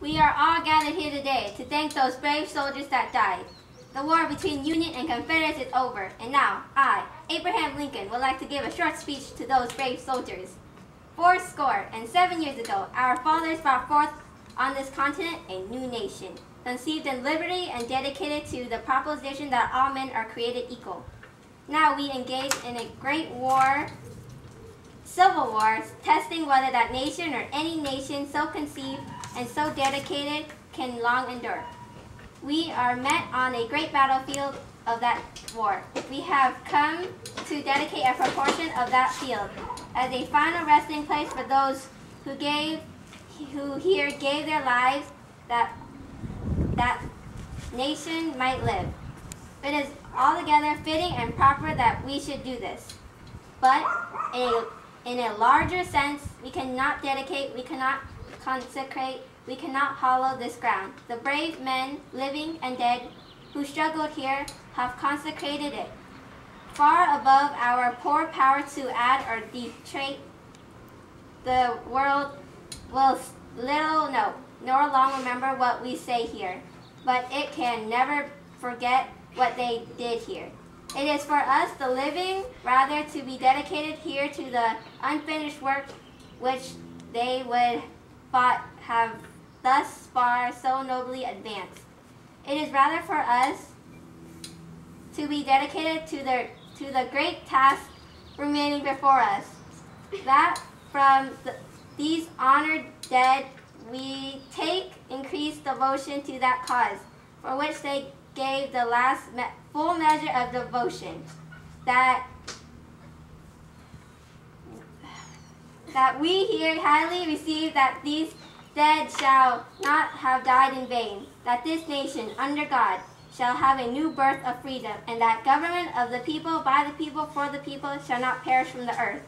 We are all gathered here today to thank those brave soldiers that died. The war between Union and Confederates is over, and now I, Abraham Lincoln, would like to give a short speech to those brave soldiers. 77 years ago, our fathers brought forth on this continent a new nation, conceived in liberty and dedicated to the proposition that all men are created equal. Now we engage in a great war, civil wars, testing whether that nation or any nation so conceived and so dedicated can long endure. We are met on a great battlefield of that war. We have come to dedicate a proportion of that field as a final resting place for those who here gave their lives that nation might live. It is altogether fitting and proper that we should do this. But in a larger sense, we cannot dedicate, we cannot consecrate, we cannot hallow this ground. The brave men, living and dead, who struggled here have consecrated it. Far above our poor power to add or detract, the world will little know, nor long remember what we say here, but it can never forget what they did here. It is for us, the living, rather to be dedicated here to the unfinished work which they would have thus far so nobly advanced. It is rather for us to be dedicated to the great task remaining before us, that from these honored dead we take increased devotion to that cause, for which they gave the last full measure of devotion, that we here highly receive that these dead shall not have died in vain, that this nation, under God, shall have a new birth of freedom, and that government of the people, by the people, for the people, shall not perish from the earth.